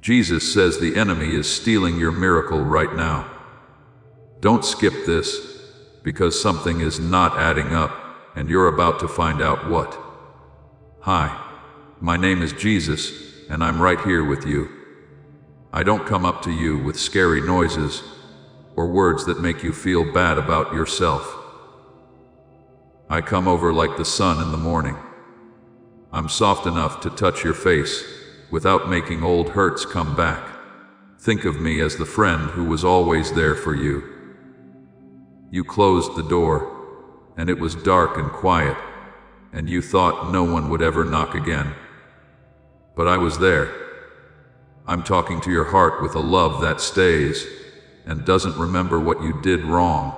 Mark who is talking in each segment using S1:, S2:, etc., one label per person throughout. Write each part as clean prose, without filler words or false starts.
S1: Jesus says the enemy is stealing your miracle right now. Don't skip this, because something is not adding up, and you're about to find out what. Hi, my name is Jesus, and I'm right here with you. I don't come up to you with scary noises or words that make you feel bad about yourself. I come over like the sun in the morning. I'm soft enough to touch your face without making old hurts come back. Think of me as the friend who was always there for you. You closed the door, and it was dark and quiet, and you thought no one would ever knock again. But I was there. I'm talking to your heart with a love that stays and doesn't remember what you did wrong.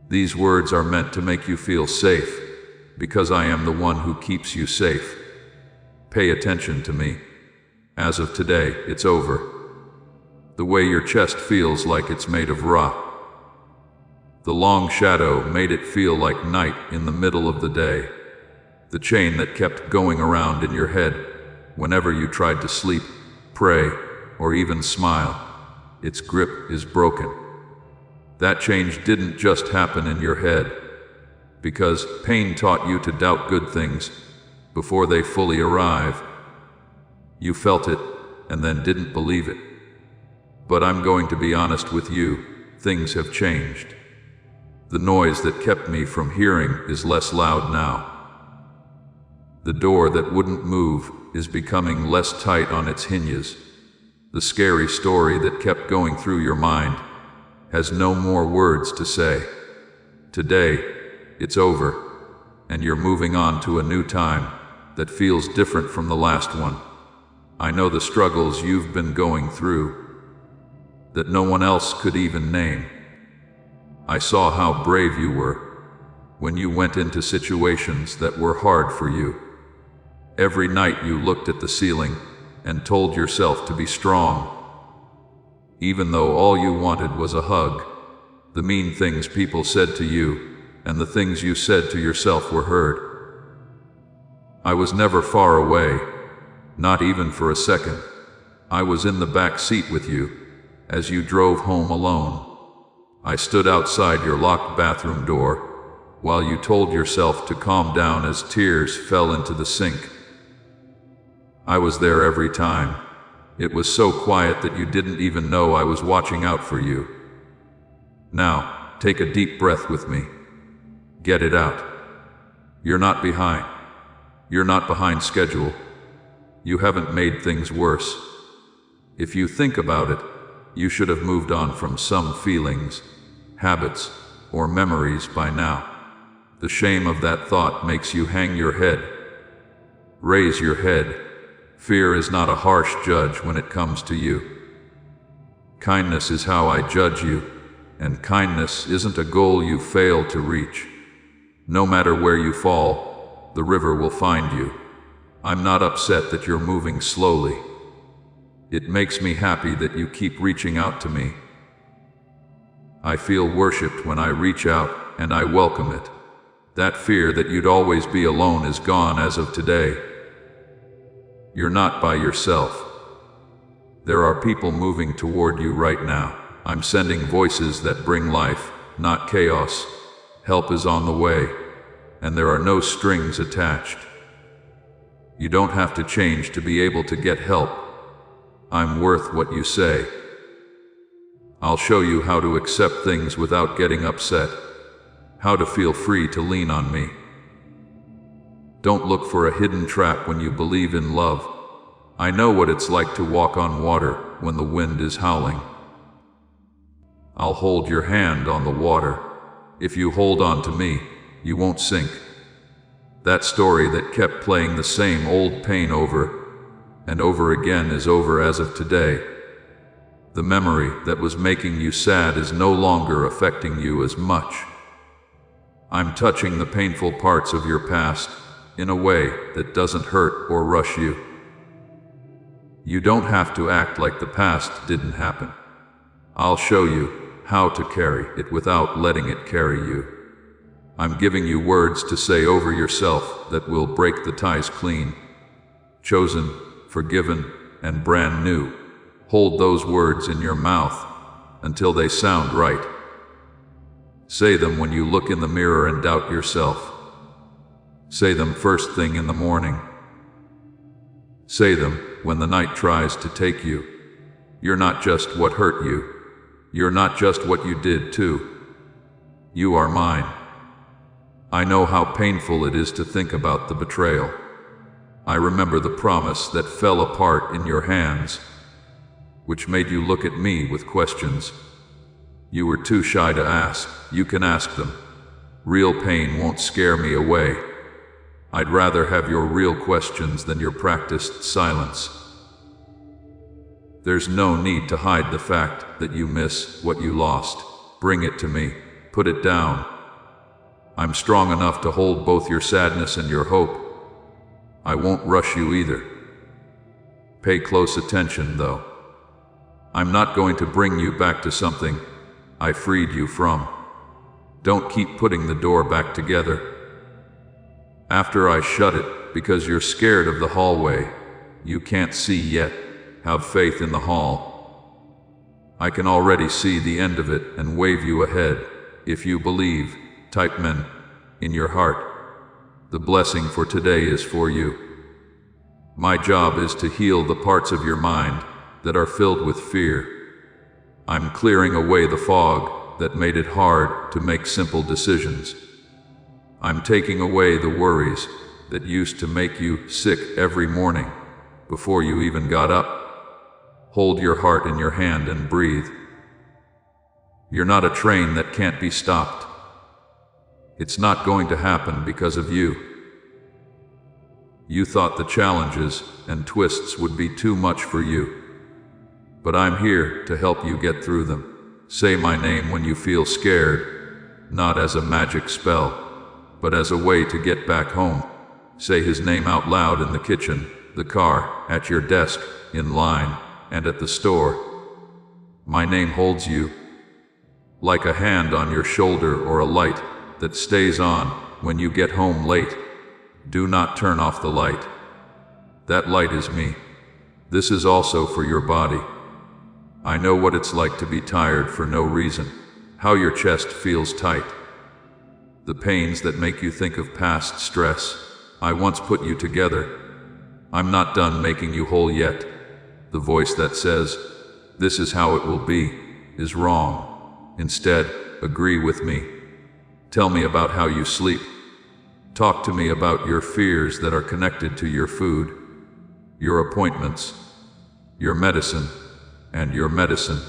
S1: These words are meant to make you feel safe, because I am the one who keeps you safe. Pay attention to me. As of today, it's over. The way your chest feels like it's made of rock. The long shadow made it feel like night in the middle of the day. The chain that kept going around in your head whenever you tried to sleep, pray, or even smile, its grip is broken. That change didn't just happen in your head, because pain taught you to doubt good things before they fully arrive. You felt it and then didn't believe it. But I'm going to be honest with you, things have changed. The noise that kept me from hearing is less loud now. The door that wouldn't move is becoming less tight on its hinges. The scary story that kept going through your mind has no more words to say. Today, it's over, and you're moving on to a new time that feels different from the last one. I know the struggles you've been going through that no one else could even name. I saw how brave you were when you went into situations that were hard for you. Every night you looked at the ceiling and told yourself to be strong. Even though all you wanted was a hug, the mean things people said to you and the things you said to yourself were heard. I was never far away, not even for a second. I was in the back seat with you as you drove home alone. I stood outside your locked bathroom door while you told yourself to calm down as tears fell into the sink. I was there every time. It was so quiet that you didn't even know I was watching out for you. Now, take a deep breath with me. Get it out. You're not behind. You're not behind schedule. You haven't made things worse. If you think about it, you should have moved on from some feelings, habits, or memories by now. The shame of that thought makes you hang your head. Raise your head. Fear is not a harsh judge when it comes to you. Kindness is how I judge you, and kindness isn't a goal you fail to reach. No matter where you fall, the river will find you. I'm not upset that you're moving slowly. It makes me happy that you keep reaching out to me. I feel worshipped when I reach out, and I welcome it. That fear that you'd always be alone is gone as of today. You're not by yourself. There are people moving toward you right now. I'm sending voices that bring life, not chaos. Help is on the way, and there are no strings attached. You don't have to change to be able to get help. I'm worth what you say. I'll show you how to accept things without getting upset, how to feel free to lean on me. Don't look for a hidden trap when you believe in love. I know what it's like to walk on water when the wind is howling. I'll hold your hand on the water. If you hold on to me, you won't sink. That story that kept playing the same old pain over and over again is over as of today. The memory that was making you sad is no longer affecting you as much. I'm touching the painful parts of your past in a way that doesn't hurt or rush you. You don't have to act like the past didn't happen. I'll show you how to carry it without letting it carry you. I'm giving you words to say over yourself that will break the ties clean. Chosen, forgiven, and brand new. Hold those words in your mouth until they sound right. Say them when you look in the mirror and doubt yourself. Say them first thing in the morning. Say them when the night tries to take you. You're not just what hurt you. You're not just what you did too. You are mine. I know how painful it is to think about the betrayal. I remember the promise that fell apart in your hands, which made you look at me with questions. You were too shy to ask. You can ask them. Real pain won't scare me away. I'd rather have your real questions than your practiced silence. There's no need to hide the fact that you miss what you lost. Bring it to me. Put it down. I'm strong enough to hold both your sadness and your hope. I won't rush you either. Pay close attention, though. I'm not going to bring you back to something I freed you from. Don't keep putting the door back together. After I shut it, because you're scared of the hallway you can't see yet, have faith in the hall. I can already see the end of it and wave you ahead. If you believe, type men in your heart. The blessing for today is for you. My job is to heal the parts of your mind that are filled with fear. I'm clearing away the fog that made it hard to make simple decisions. I'm taking away the worries that used to make you sick every morning before you even got up. Hold your heart in your hand and breathe. You're not a train that can't be stopped. It's not going to happen because of you. You thought the challenges and twists would be too much for you. But I'm here to help you get through them. Say my name when you feel scared, not as a magic spell, but as a way to get back home. Say his name out loud in the kitchen, the car, at your desk, in line, and at the store. My name holds you, like a hand on your shoulder or a light that stays on when you get home late. Do not turn off the light. That light is me. This is also for your body. I know what it's like to be tired for no reason, how your chest feels tight, the pains that make you think of past stress. I once put you together. I'm not done making you whole yet. The voice that says, "This is how it will be," is wrong. Instead, agree with me. Tell me about how you sleep. Talk to me about your fears that are connected to your food, your appointments, your medicine, and your medicine.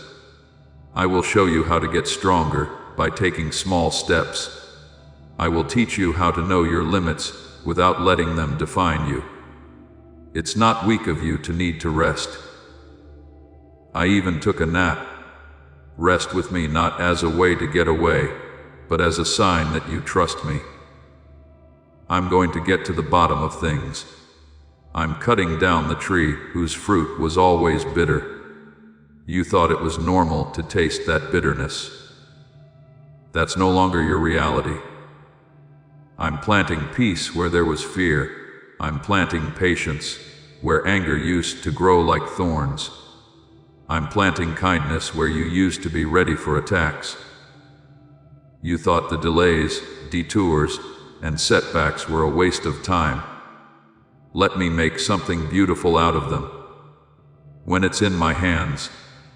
S1: I will show you how to get stronger by taking small steps. I will teach you how to know your limits without letting them define you. It's not weak of you to need to rest. I even took a nap. Rest with me not as a way to get away, but as a sign that you trust me. I'm going to get to the bottom of things. I'm cutting down the tree whose fruit was always bitter. You thought it was normal to taste that bitterness. That's no longer your reality. I'm planting peace where there was fear. I'm planting patience where anger used to grow like thorns. I'm planting kindness where you used to be ready for attacks. You thought the delays, detours, and setbacks were a waste of time. Let me make something beautiful out of them. When it's in my hands,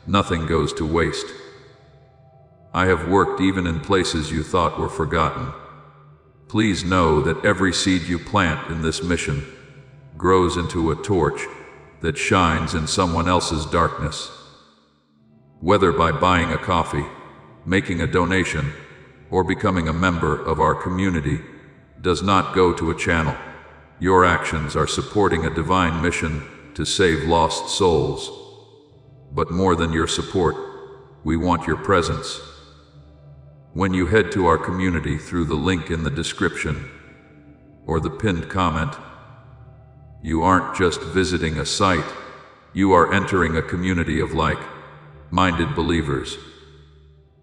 S1: nothing goes to waste. I have worked even in places you thought were forgotten. Please know that every seed you plant in this mission grows into a torch that shines in someone else's darkness. Whether by buying a coffee, making a donation, or becoming a member of our community, does not go to a channel. Your actions are supporting a divine mission to save lost souls. But more than your support, we want your presence. When you head to our community through the link in the description or the pinned comment, you aren't just visiting a site, you are entering a community of like-minded believers.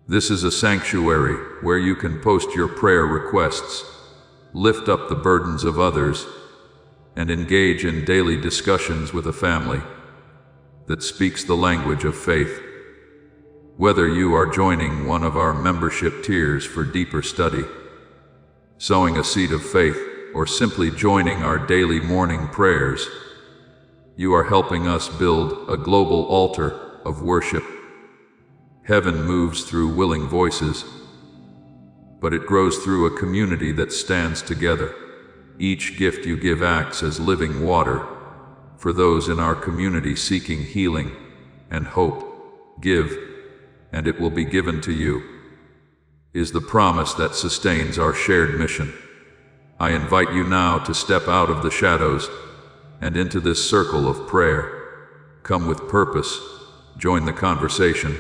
S1: This is a sanctuary where you can post your prayer requests, lift up the burdens of others, and engage in daily discussions with a family. that speaks the language of faith. Whether you are joining one of our membership tiers for deeper study, sowing a seed of faith, or simply joining our daily morning prayers, you are helping us build a global altar of worship. Heaven moves through willing voices, but it grows through a community that stands together. Each gift you give acts as living water for those in our community seeking healing and hope. Give, and it will be given to you, is the promise that sustains our shared mission. I invite you now to step out of the shadows and into this circle of prayer. Come with purpose, join the conversation,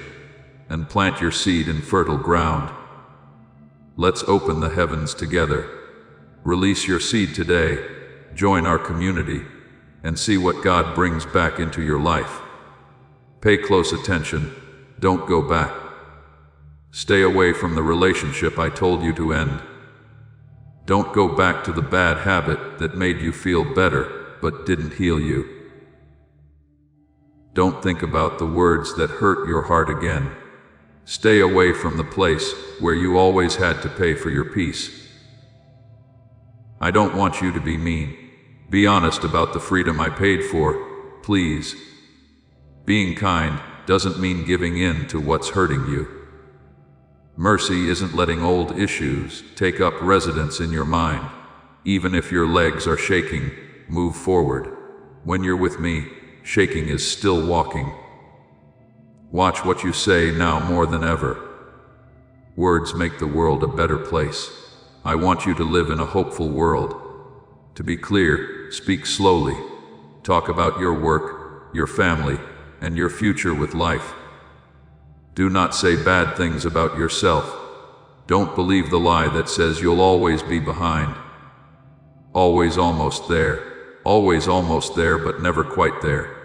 S1: and plant your seed in fertile ground. Let's open the heavens together. Release your seed today, join our community, and see what God brings back into your life. Pay close attention, don't go back. Stay away from the relationship I told you to end. Don't go back to the bad habit that made you feel better but didn't heal you. Don't think about the words that hurt your heart again. Stay away from the place where you always had to pay for your peace. I don't want you to be mean. Be honest about the freedom I paid for, please. Being kind doesn't mean giving in to what's hurting you. Mercy isn't letting old issues take up residence in your mind. Even if your legs are shaking, move forward. When you're with me, shaking is still walking. Watch what you say now more than ever. Words make the world a better place. I want you to live in a hopeful world. To be clear, speak slowly. Talk about your work, your family, and your future with life. Do not say bad things about yourself. Don't believe the lie that says you'll always be behind. Always almost there. Always almost there, but never quite there.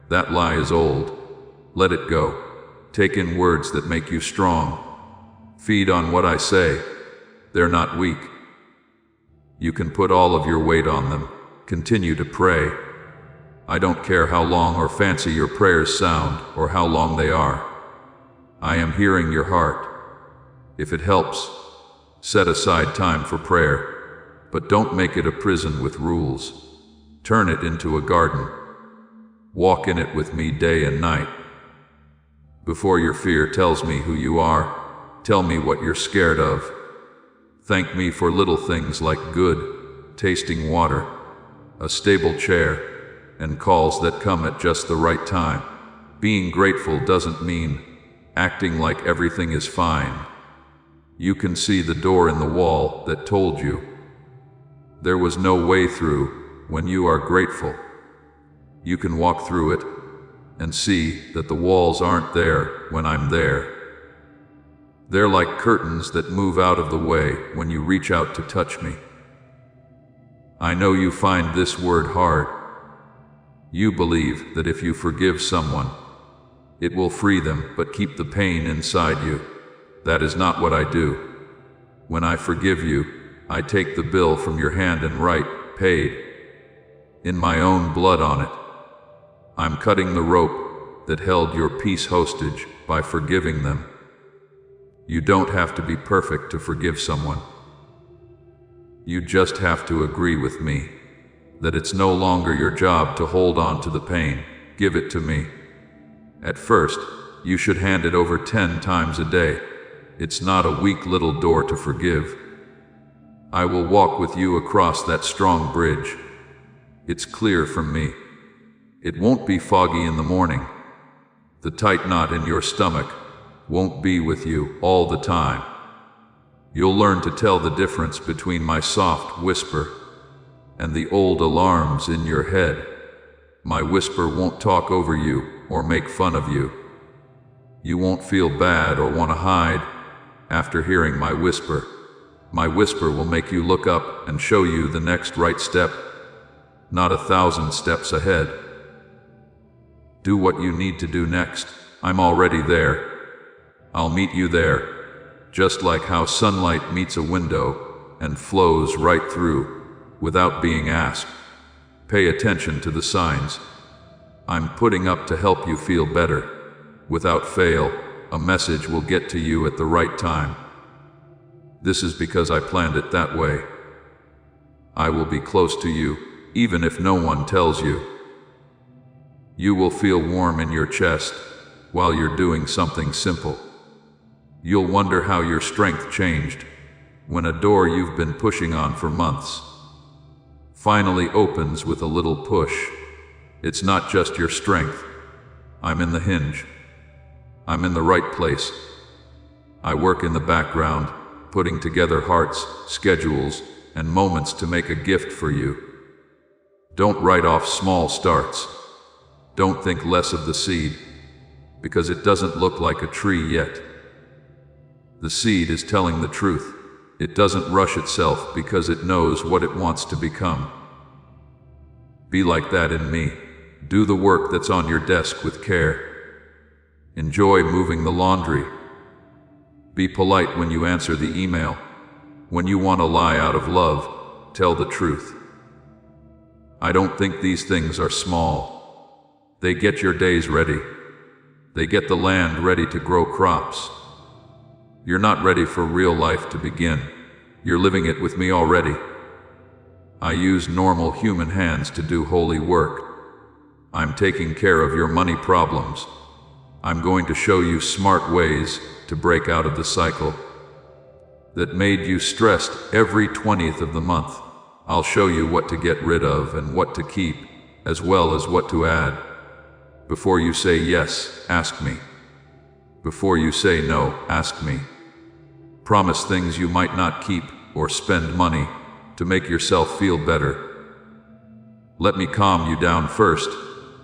S1: That lie is old. Let it go. Take in words that make you strong. Feed on what I say. They're not weak. You can put all of your weight on them. Continue to pray. I don't care how long or fancy your prayers sound or how long they are. I am hearing your heart. If it helps, set aside time for prayer, but don't make it a prison with rules. Turn it into a garden. Walk in it with me day and night. Before your fear tells me who you are, tell me what you're scared of. Thank me for little things like good, tasting water, a stable chair, and calls that come at just the right time. Being grateful doesn't mean acting like everything is fine. You can see the door in the wall that told you there was no way through when you are grateful. You can walk through it and see that the walls aren't there when I'm there. They're like curtains that move out of the way when you reach out to touch me. I know you find this word hard. You believe that if you forgive someone, it will free them but keep the pain inside you. That is not what I do. When I forgive you, I take the bill from your hand and write, paid, in my own blood on it. I'm cutting the rope that held your peace hostage by forgiving them. You don't have to be perfect to forgive someone. You just have to agree with me that it's no longer your job to hold on to the pain. Give it to me. At first, you should hand it over 10 times a day. It's not a weak little door to forgive. I will walk with you across that strong bridge. It's clear from me. It won't be foggy in the morning. The tight knot in your stomach won't be with you all the time. You'll learn to tell the difference between my soft whisper and the old alarms in your head. My whisper won't talk over you or make fun of you. You won't feel bad or want to hide after hearing my whisper. My whisper will make you look up and show you the next right step, not 1,000 steps ahead. Do what you need to do next. I'm already there. I'll meet you there, just like how sunlight meets a window and flows right through without being asked. Pay attention to the signs. I'm putting up to help you feel better. Without fail, a message will get to you at the right time. This is because I planned it that way. I will be close to you, even if no one tells you. You will feel warm in your chest while you're doing something simple. You'll wonder how your strength changed when a door you've been pushing on for months finally opens with a little push. It's not just your strength. I'm in the hinge. I'm in the right place. I work in the background, putting together hearts, schedules, and moments to make a gift for you. Don't write off small starts. Don't think less of the seed, because it doesn't look like a tree yet. The seed is telling the truth. It doesn't rush itself because it knows what it wants to become. Be like that in me. Do the work that's on your desk with care. Enjoy moving the laundry. Be polite when you answer the email. When you want to lie out of love, tell the truth. I don't think these things are small. They get your days ready. They get the land ready to grow crops. You're not ready for real life to begin. You're living it with me already. I use normal human hands to do holy work. I'm taking care of your money problems. I'm going to show you smart ways to break out of the cycle that made you stressed every 20th of the month. I'll show you what to get rid of and what to keep, as well as what to add. Before you say yes, ask me. Before you say no, ask me. Promise things you might not keep or spend money to make yourself feel better. Let me calm you down first,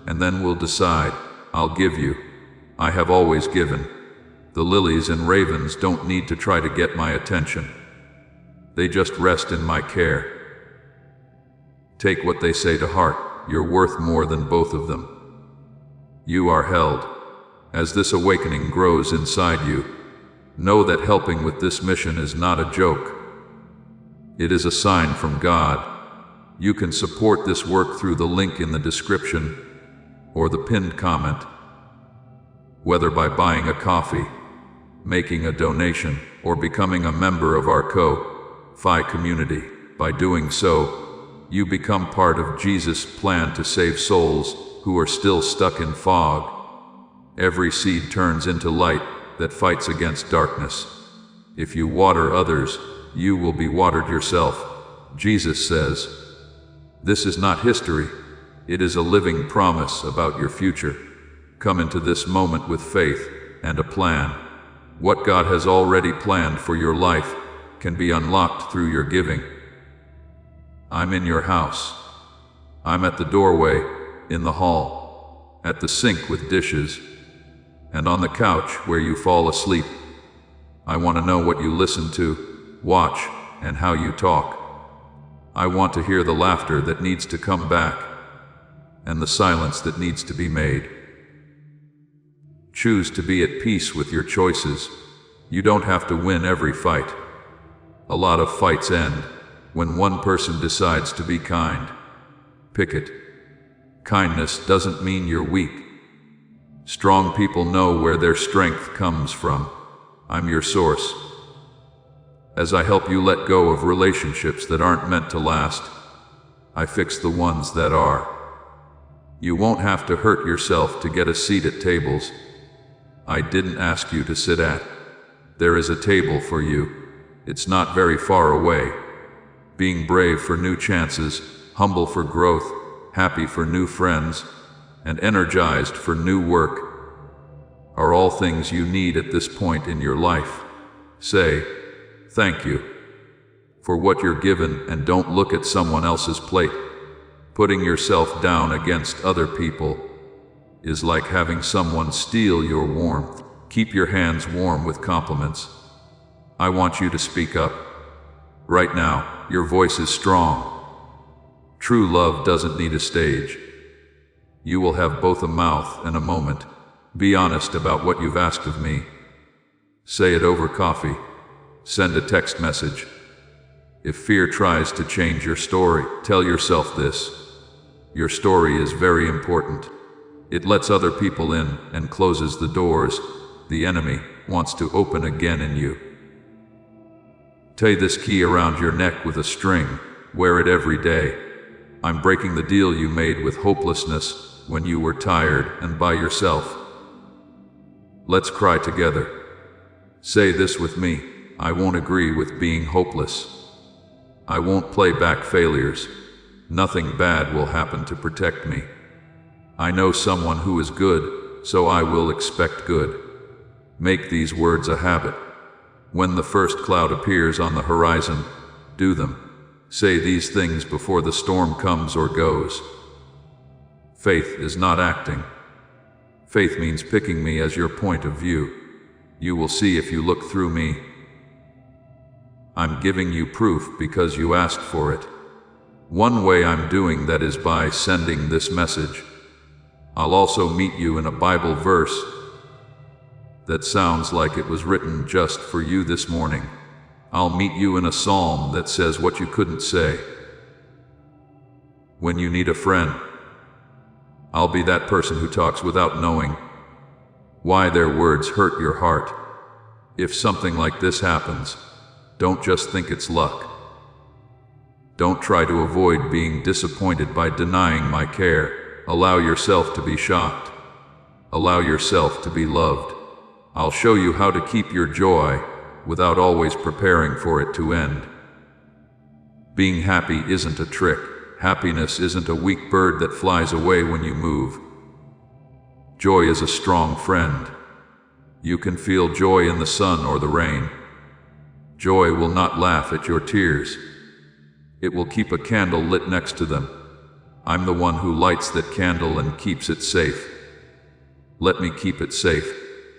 S1: and then we'll decide. I'll give you. I have always given. The lilies and ravens don't need to try to get my attention. They just rest in my care. Take what they say to heart. You're worth more than both of them. You are held. As this awakening grows inside you, know that helping with this mission is not a joke. It is a sign from God. You can support this work through the link in the description or the pinned comment, whether by buying a coffee, making a donation, or becoming a member of our Ko-Fi community. By doing so, you become part of Jesus' plan to save souls who are still stuck in fog. Every seed turns into light that fights against darkness. If you water others, you will be watered yourself. Jesus says, this is not history. It is a living promise about your future. Come into this moment with faith and a plan. What God has already planned for your life can be unlocked through your giving. I'm in your house. I'm at the doorway, in the hall, at the sink with dishes, and on the couch where you fall asleep. I want to know what you listen to, watch, and how you talk. I want to hear the laughter that needs to come back, and the silence that needs to be made. Choose to be at peace with your choices. You don't have to win every fight. A lot of fights end when one person decides to be kind. Pick it. Kindness doesn't mean you're weak. Strong people know where their strength comes from. I'm your source. As I help you let go of relationships that aren't meant to last, I fix the ones that are. You won't have to hurt yourself to get a seat at tables I didn't ask you to sit at. There is a table for you. It's not very far away. Being brave for new chances, humble for growth, happy for new friends, and energized for new work are all things you need at this point in your life. Say, thank you for what you're given, and don't look at someone else's plate. Putting yourself down against other people is like having someone steal your warmth. Keep your hands warm with compliments. I want you to speak up. Right now, your voice is strong. True love doesn't need a stage. You will have both a mouth and a moment. Be honest about what you've asked of me. Say it over coffee. Send a text message. If fear tries to change your story, tell yourself this: your story is very important. It lets other people in and closes the doors the enemy wants to open again in you. Tie this key around your neck with a string. Wear it every day. I'm breaking the deal you made with hopelessness when you were tired and by yourself. Let's cry together. Say this with me. I won't agree with being hopeless. I won't play back failures. Nothing bad will happen to protect me. I know someone who is good, so I will expect good. Make these words a habit. When the first cloud appears on the horizon, do them. Say these things before the storm comes or goes. Faith is not acting. Faith means picking me as your point of view. You will see if you look through me. I'm giving you proof because you asked for it. One way I'm doing that is by sending this message. I'll also meet you in a Bible verse that sounds like it was written just for you this morning. I'll meet you in a psalm that says what you couldn't say. When you need a friend, I'll be that person who talks without knowing why their words hurt your heart. If something like this happens, don't just think it's luck. Don't try to avoid being disappointed by denying my care. Allow yourself to be shocked. Allow yourself to be loved. I'll show you how to keep your joy without always preparing for it to end. Being happy isn't a trick. Happiness isn't a weak bird that flies away when you move. Joy is a strong friend. You can feel joy in the sun or the rain. Joy will not laugh at your tears. It will keep a candle lit next to them. I'm the one who lights that candle and keeps it safe. Let me keep it safe.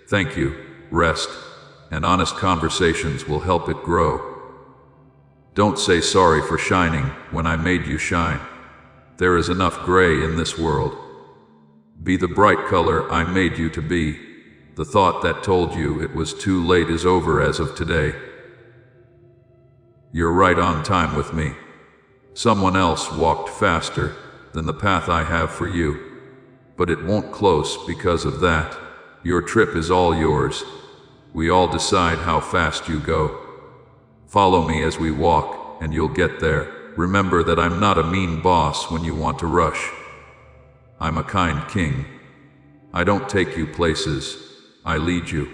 S1: Thank you. Rest and honest conversations will help it grow. Don't say sorry for shining when I made you shine. There is enough gray in this world. Be the bright color I made you to be. The thought that told you it was too late is over as of today. You're right on time with me. Someone else walked faster than the path I have for you, but it won't close because of that. Your trip is all yours. We all decide how fast you go. Follow me as we walk, and you'll get there. Remember that I'm not a mean boss when you want to rush. I'm a kind king. I don't take you places. I lead you.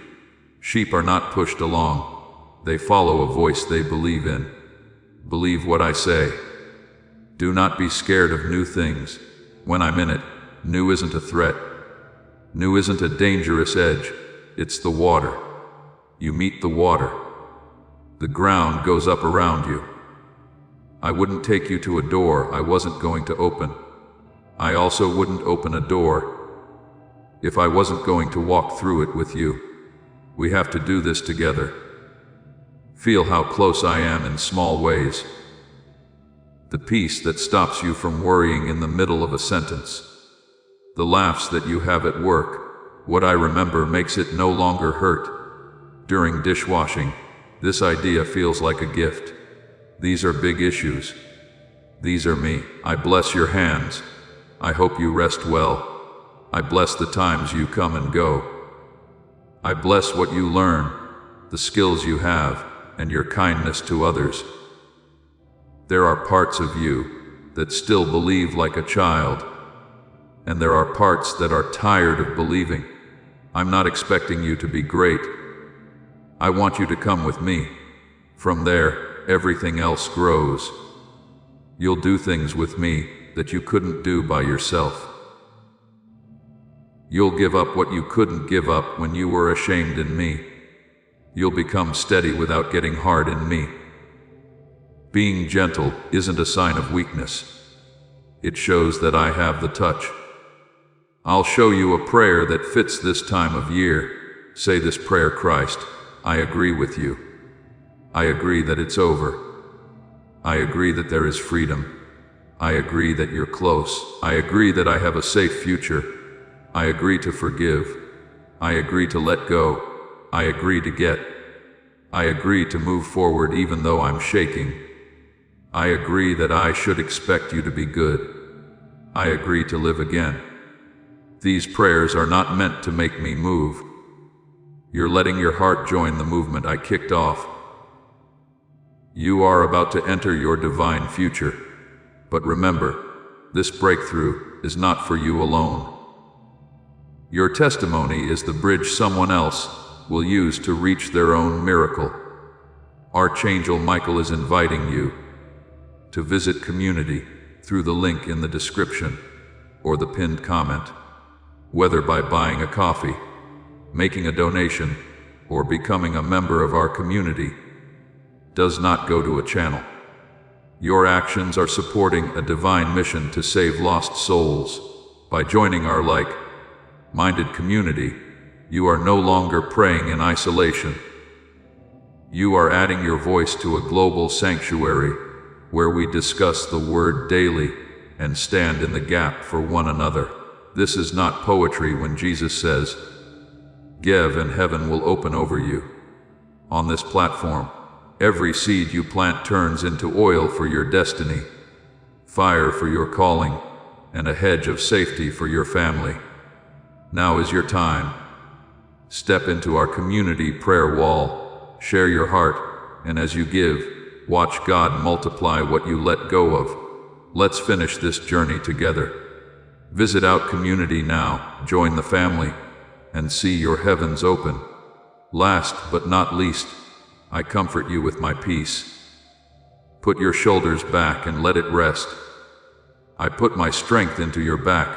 S1: Sheep are not pushed along. They follow a voice they believe in. Believe what I say. Do not be scared of new things. When I'm in it, new isn't a threat. New isn't a dangerous edge. It's the water. You meet the water. The ground goes up around you. I wouldn't take you to a door I wasn't going to open. I also wouldn't open a door if I wasn't going to walk through it with you. We have to do this together. Feel how close I am in small ways. The peace that stops you from worrying in the middle of a sentence. The laughs that you have at work. What I remember makes it no longer hurt. During dishwashing, this idea feels like a gift. These are big issues. These are me. I bless your hands. I hope you rest well. I bless the times you come and go. I bless what you learn, the skills you have, and your kindness to others. There are parts of you that still believe like a child, and there are parts that are tired of believing. I'm not expecting you to be great. I want you to come with me. From there, everything else grows. You'll do things with me that you couldn't do by yourself. You'll give up what you couldn't give up when you were ashamed in me. You'll become steady without getting hard in me. Being gentle isn't a sign of weakness. It shows that I have the touch. I'll show you a prayer that fits this time of year. Say this prayer, Christ. I agree with you. I agree that it's over. I agree that there is freedom. I agree that you're close. I agree that I have a safe future. I agree to forgive. I agree to let go. I agree to get. I agree to move forward even though I'm shaking. I agree that I should expect you to be good. I agree to live again. These prayers are not meant to make me move. You're letting your heart join the movement I kicked off. You are about to enter your divine future. But remember, this breakthrough is not for you alone. Your testimony is the bridge someone else will use to reach their own miracle. Archangel Michael is inviting you to visit community through the link in the description or the pinned comment. Whether by buying a coffee, making a donation, or becoming a member of our community, does not go to a channel. Your actions are supporting a divine mission to save lost souls. By joining our like-minded community, you are no longer praying in isolation. You are adding your voice to a global sanctuary where we discuss the Word daily and stand in the gap for one another. This is not poetry when Jesus says, "Give and heaven will open over you." On this platform, every seed you plant turns into oil for your destiny, fire for your calling, and a hedge of safety for your family. Now is your time. Step into our community prayer wall, share your heart, and as you give, watch God multiply what you let go of. Let's finish this journey together. Visit Out Community now, join the family, and see your heavens open. Last but not least, I comfort you with my peace. Put your shoulders back and let it rest. I put my strength into your back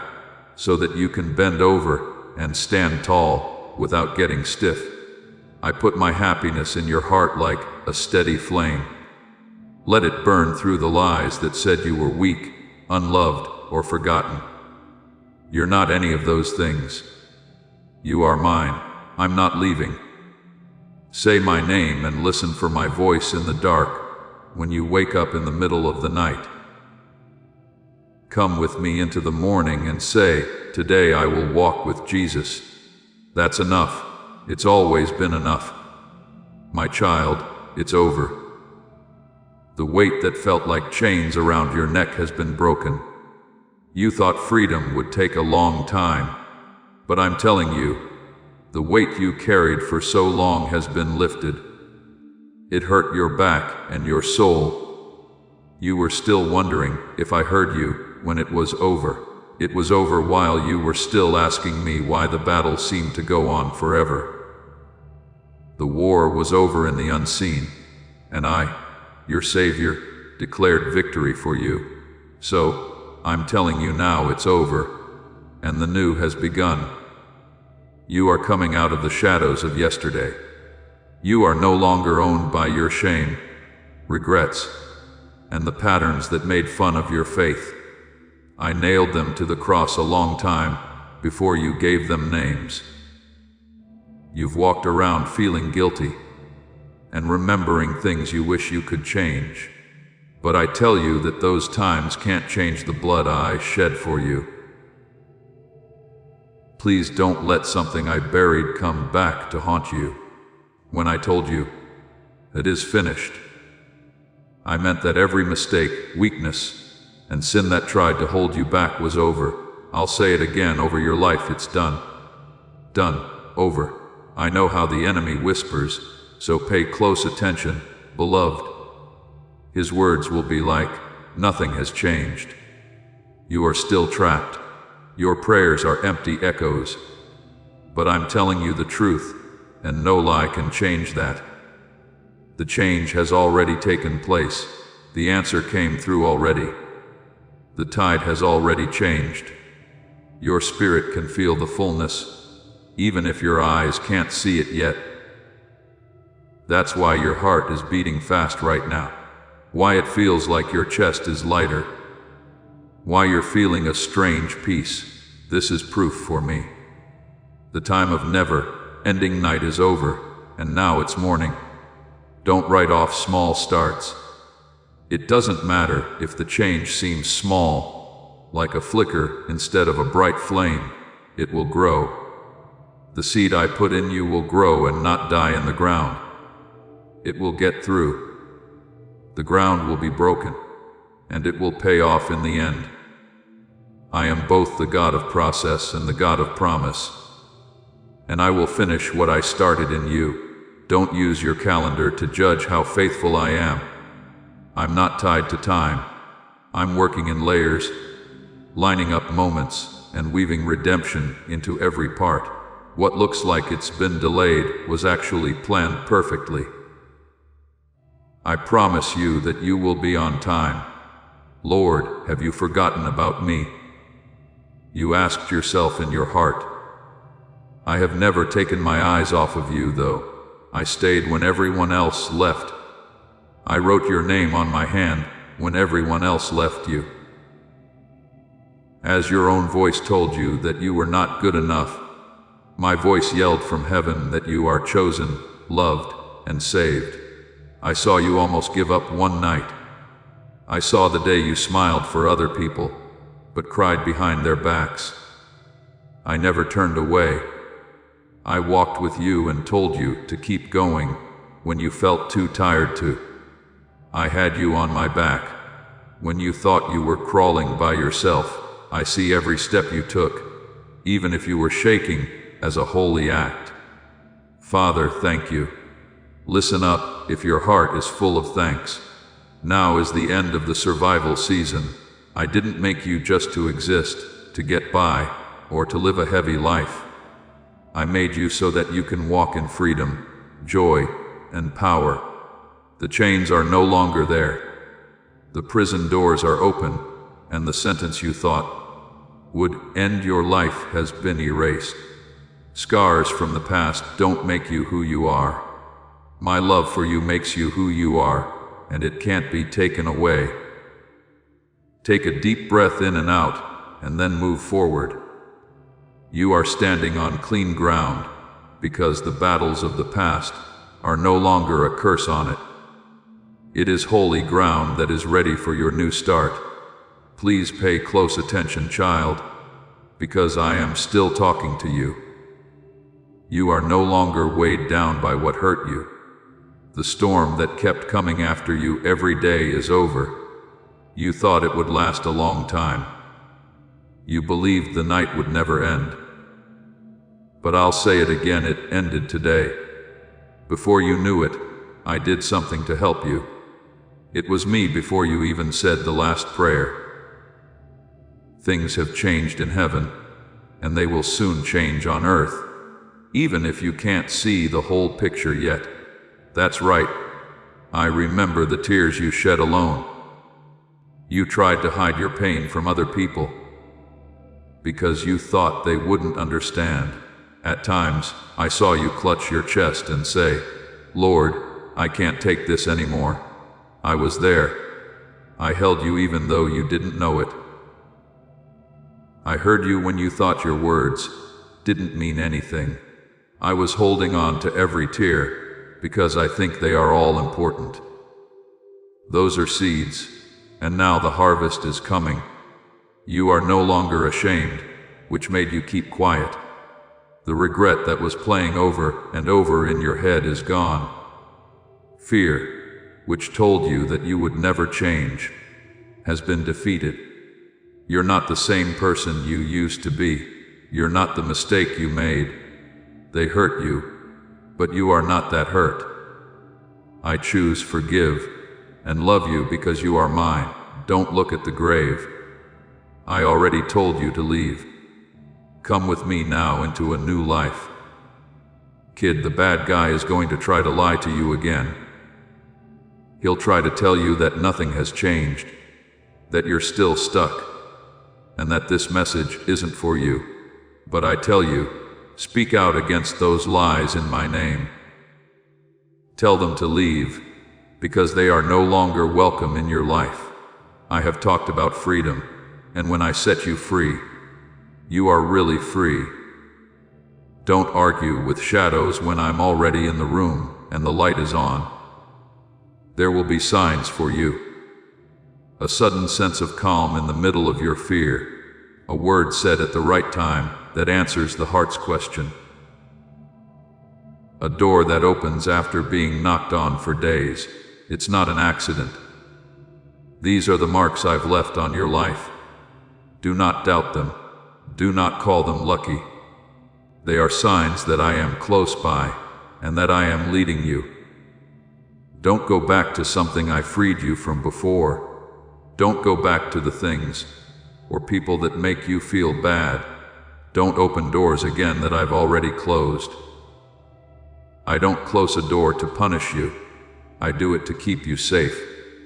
S1: so that you can bend over and stand tall without getting stiff. I put my happiness in your heart like a steady flame. Let it burn through the lies that said you were weak, unloved, or forgotten. You're not any of those things. You are mine. I'm not leaving. Say my name and listen for my voice in the dark when you wake up in the middle of the night. Come with me into the morning and say, "Today I will walk with Jesus." That's enough. It's always been enough. My child, it's over. The weight that felt like chains around your neck has been broken. You thought freedom would take a long time, but I'm telling you, the weight you carried for so long has been lifted. It hurt your back and your soul. You were still wondering if I heard you when it was over. It was over while you were still asking me why the battle seemed to go on forever. The war was over in the unseen, and I, your Savior, declared victory for you. So, I'm telling you now it's over, and the new has begun. You are coming out of the shadows of yesterday. You are no longer owned by your shame, regrets, and the patterns that made fun of your faith. I nailed them to the cross a long time before you gave them names. You've walked around feeling guilty and remembering things you wish you could change. But I tell you that those times can't change the blood I shed for you. Please don't let something I buried come back to haunt you. When I told you, "It is finished," I meant that every mistake, weakness, and sin that tried to hold you back was over. I'll say it again over your life, it's done. Done. Over. I know how the enemy whispers, so pay close attention, beloved. His words will be like, "Nothing has changed. You are still trapped. Your prayers are empty echoes." But I'm telling you the truth, and no lie can change that. The change has already taken place. The answer came through already. The tide has already changed. Your spirit can feel the fullness, even if your eyes can't see it yet. That's why your heart is beating fast right now. Why it feels like your chest is lighter. Why you're feeling a strange peace. This is proof for me. The time of never-ending night is over, and now it's morning. Don't write off small starts. It doesn't matter if the change seems small, like a flicker instead of a bright flame. It will grow. The seed I put in you will grow and not die in the ground. It will get through. The ground will be broken, and it will pay off in the end. I am both the God of process and the God of promise. And I will finish what I started in you. Don't use your calendar to judge how faithful I am. I'm not tied to time. I'm working in layers, lining up moments and weaving redemption into every part. What looks like it's been delayed was actually planned perfectly. I promise you that you will be on time. Lord, have you forgotten about me? You asked yourself in your heart. I have never taken my eyes off of you, though. I stayed when everyone else left. I wrote your name on my hand when everyone else left you. As your own voice told you that you were not good enough, my voice yelled from heaven that you are chosen, loved, and saved. I saw you almost give up one night. I saw the day you smiled for other people, but cried behind their backs. I never turned away. I walked with you and told you to keep going when you felt too tired to. I had you on my back. When you thought you were crawling by yourself, I see every step you took, even if you were shaking, as a holy act. Father, thank you. Listen up if your heart is full of thanks. Now is the end of the survival season. I didn't make you just to exist, to get by, or to live a heavy life. I made you so that you can walk in freedom, joy, and power. The chains are no longer there. The prison doors are open, and the sentence you thought would end your life has been erased. Scars from the past don't make you who you are. My love for you makes you who you are, and it can't be taken away. Take a deep breath in and out, and then move forward. You are standing on clean ground, because the battles of the past are no longer a curse on it. It is holy ground that is ready for your new start. Please pay close attention, child, because I am still talking to you. You are no longer weighed down by what hurt you. The storm that kept coming after you every day is over. You thought it would last a long time. You believed the night would never end. But I'll say it again, it ended today. Before you knew it, I did something to help you. It was me before you even said the last prayer. Things have changed in heaven, and they will soon change on earth, even if you can't see the whole picture yet. That's right. I remember the tears you shed alone. You tried to hide your pain from other people because you thought they wouldn't understand. At times, I saw you clutch your chest and say, Lord, I can't take this anymore. I was there. I held you even though you didn't know it. I heard you when you thought your words didn't mean anything. I was holding on to every tear because I think they are all important. Those are seeds, and now the harvest is coming. You are no longer ashamed, which made you keep quiet. The regret that was playing over and over in your head is gone. Fear, which told you that you would never change, has been defeated. You're not the same person you used to be. You're not the mistake you made. They hurt you, but you are not that hurt. I choose forgive and love you because you are mine. Don't look at the grave. I already told you to leave. Come with me now into a new life. Kid, the bad guy is going to try to lie to you again. He'll try to tell you that nothing has changed, that you're still stuck, and that this message isn't for you. But I tell you, speak out against those lies in my name. Tell them to leave, because they are no longer welcome in your life. I have talked about freedom, and when I set you free, you are really free. Don't argue with shadows when I'm already in the room and the light is on. There will be signs for you. A sudden sense of calm in the middle of your fear. A word said at the right time that answers the heart's question. A door that opens after being knocked on for days. It's not an accident. These are the marks I've left on your life. Do not doubt them. Do not call them lucky. They are signs that I am close by and that I am leading you. Don't go back to something I freed you from before. Don't go back to the things or people that make you feel bad. Don't open doors again that I've already closed. I don't close a door to punish you. I do it to keep you safe.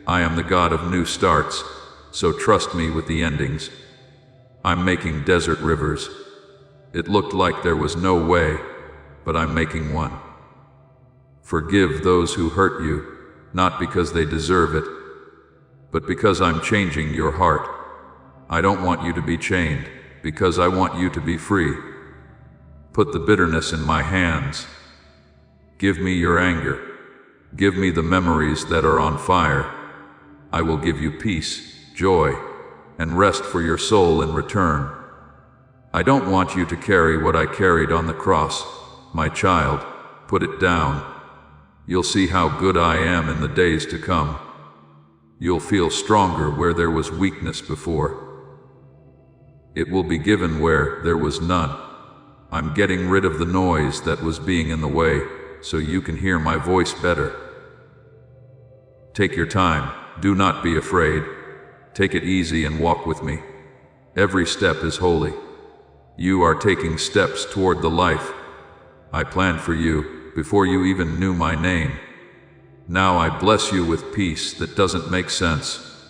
S1: I am the God of new starts, so trust me with the endings. I'm making desert rivers. It looked like there was no way, but I'm making one. Forgive those who hurt you, not because they deserve it, but because I'm changing your heart. I don't want you to be chained, because I want you to be free. Put the bitterness in my hands. Give me your anger. Give me the memories that are on fire. I will give you peace, joy, and rest for your soul in return. I don't want you to carry what I carried on the cross. My child, put it down. You'll see how good I am in the days to come. You'll feel stronger where there was weakness before. It will be given where there was none. I'm getting rid of the noise that was being in the way, so you can hear my voice better. Take your time. Do not be afraid. Take it easy and walk with me. Every step is holy. You are taking steps toward the life I planned for you before you even knew my name. Now I bless you with peace that doesn't make sense,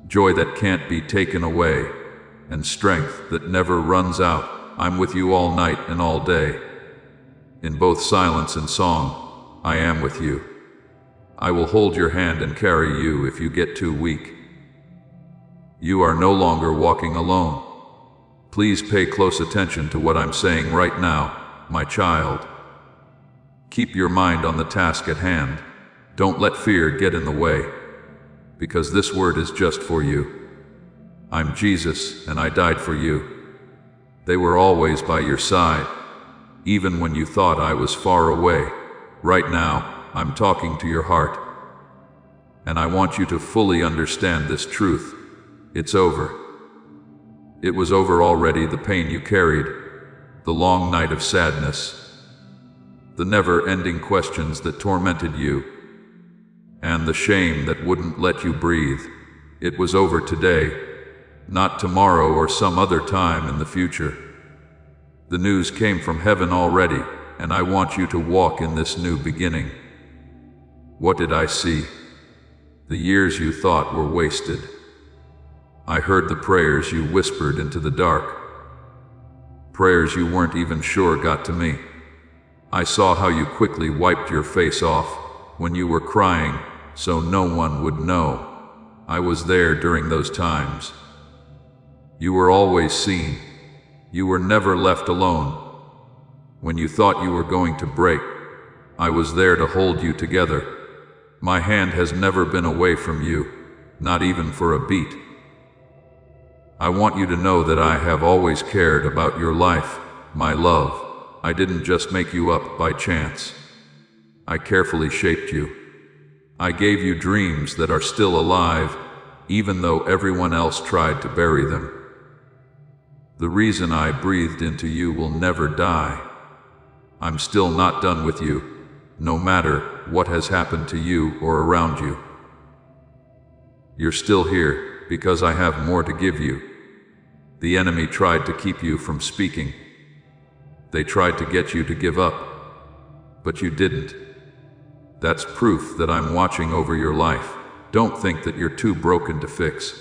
S1: joy that can't be taken away, and strength that never runs out. I'm with you all night and all day. In both silence and song, I am with you. I will hold your hand and carry you if you get too weak. You are no longer walking alone. Please pay close attention to what I'm saying right now, my child. Keep your mind on the task at hand. Don't let fear get in the way, because this word is just for you. I'm Jesus, and I died for you. They were always by your side, even when you thought I was far away. Right now, I'm talking to your heart, and I want you to fully understand this truth. It's over. It was over already, the pain you carried, the long night of sadness, the never-ending questions that tormented you, and the shame that wouldn't let you breathe. It was over today, not tomorrow or some other time in the future. The news came from heaven already, and I want you to walk in this new beginning. What did I see? The years you thought were wasted. I heard the prayers you whispered into the dark. Prayers you weren't even sure got to me. I saw how you quickly wiped your face off when you were crying so no one would know. I was there during those times. You were always seen. You were never left alone. When you thought you were going to break, I was there to hold you together. My hand has never been away from you, not even for a beat. I want you to know that I have always cared about your life, my love. I didn't just make you up by chance. I carefully shaped you. I gave you dreams that are still alive, even though everyone else tried to bury them. The reason I breathed into you will never die. I'm still not done with you, no matter what has happened to you or around you. You're still here because I have more to give you. The enemy tried to keep you from speaking. They tried to get you to give up, but you didn't. That's proof that I'm watching over your life. Don't think that you're too broken to fix.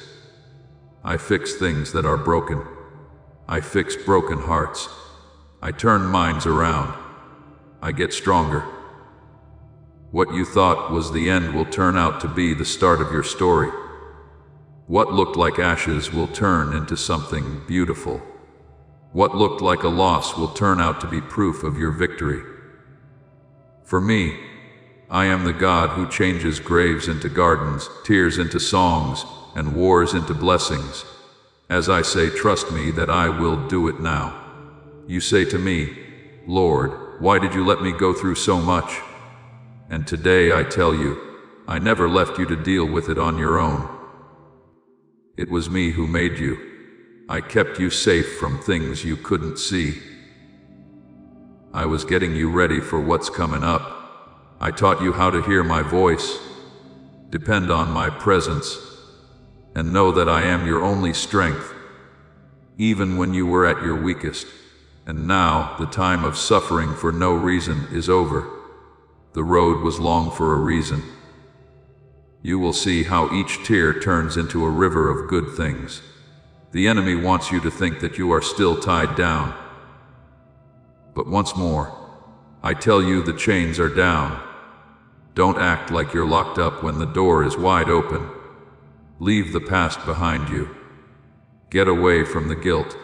S1: I fix things that are broken. I fix broken hearts. I turn minds around. I get stronger. What you thought was the end will turn out to be the start of your story. What looked like ashes will turn into something beautiful. What looked like a loss will turn out to be proof of your victory. For me, I am the God who changes graves into gardens, tears into songs, and wars into blessings. As I say, trust me that I will do it now. You say to me, Lord, why did you let me go through so much? And today I tell you, I never left you to deal with it on your own. It was me who made you. I kept you safe from things you couldn't see. I was getting you ready for what's coming up. I taught you how to hear my voice, depend on my presence, and know that I am your only strength, even when you were at your weakest. And now the time of suffering for no reason is over. The road was long for a reason. You will see how each tear turns into a river of good things. The enemy wants you to think that you are still tied down. But once more, I tell you the chains are down. Don't act like you're locked up when the door is wide open. Leave the past behind you. Get away from the guilt.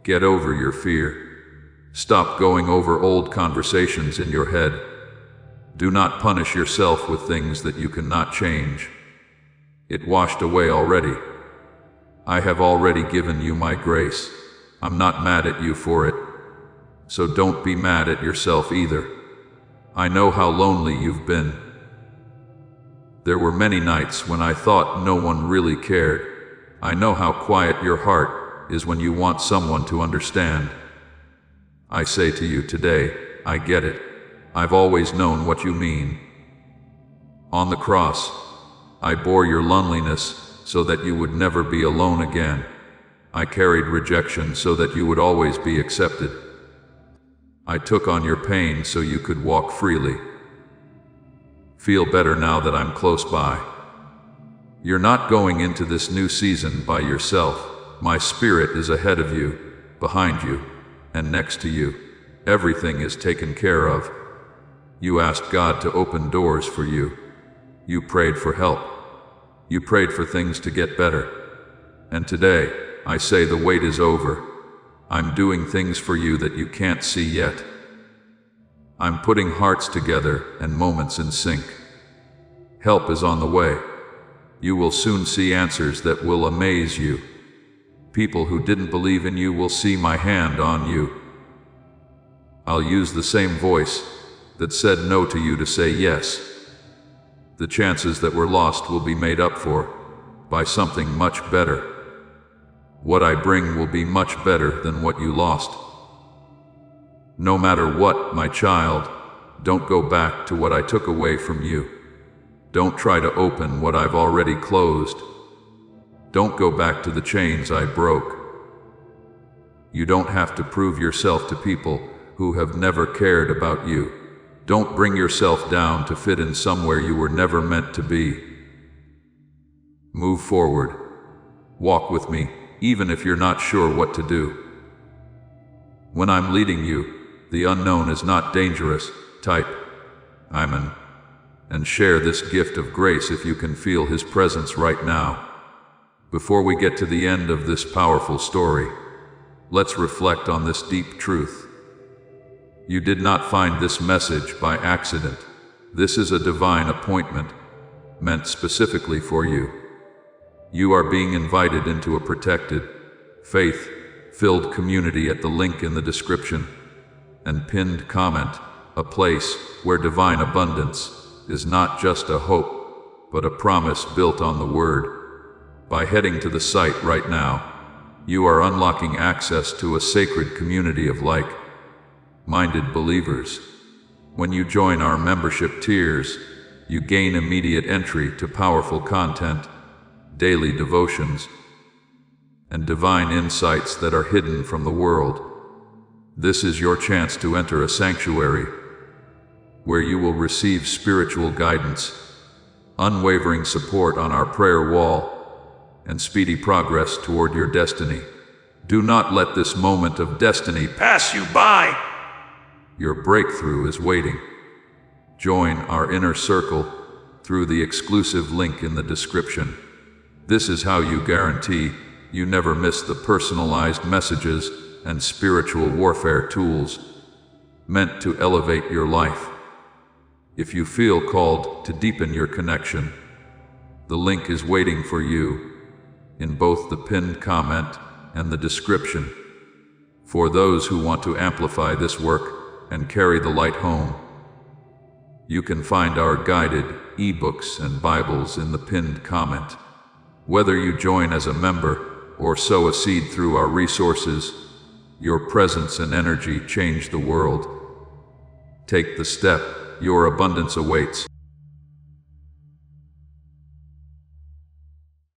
S1: Get over your fear. Stop going over old conversations in your head. Do not punish yourself with things that you cannot change. It washed away already. I have already given you my grace. I'm not mad at you for it. So don't be mad at yourself either. I know how lonely you've been. There were many nights when I thought no one really cared. I know how quiet your heart is when you want someone to understand. I say to you today, I get it. I've always known what you mean. On the cross, I bore your loneliness so that you would never be alone again. I carried rejection so that you would always be accepted. I took on your pain so you could walk freely. Feel better now that I'm close by. You're not going into this new season by yourself. My spirit is ahead of you, behind you, and next to you. Everything is taken care of. You asked God to open doors for you. You prayed for help. You prayed for things to get better. And today, I say the wait is over. I'm doing things for you that you can't see yet. I'm putting hearts together and moments in sync. Help is on the way. You will soon see answers that will amaze you. People who didn't believe in you will see my hand on you. I'll use the same voice that said no to you to say yes. The chances that were lost will be made up for by something much better. What I bring will be much better than what you lost. No matter what, my child, don't go back to what I took away from you. Don't try to open what I've already closed. Don't go back to the chains I broke. You don't have to prove yourself to people who have never cared about you. Don't bring yourself down to fit in somewhere you were never meant to be. Move forward. Walk with me, even if you're not sure what to do. When I'm leading you, the unknown is not dangerous. Type, Amen, and share this gift of grace if you can feel His presence right now. Before we get to the end of this powerful story, let's reflect on this deep truth. You did not find this message by accident. This is a divine appointment, meant specifically for you. You are being invited into a protected, faith-filled community at the link in the description and pinned comment, a place where divine abundance is not just a hope, but a promise built on the Word. By heading to the site right now, you are unlocking access to a sacred community of like-minded believers. When you join our membership tiers, you gain immediate entry to powerful content, daily devotions, and divine insights that are hidden from the world. This is your chance to enter a sanctuary where you will receive spiritual guidance, unwavering support on our prayer wall, and speedy progress toward your destiny. Do not let this moment of destiny pass you by. Your breakthrough is waiting. Join our inner circle through the exclusive link in the description. This is how you guarantee you never miss the personalized messages and spiritual warfare tools meant to elevate your life. If you feel called to deepen your connection, the link is waiting for you in both the pinned comment and the description. For those who want to amplify this work and carry the light home, you can find our guided ebooks and Bibles in the pinned comment. Whether you join as a member or sow a seed through our resources, your presence and energy change the world. Take the step, your abundance awaits.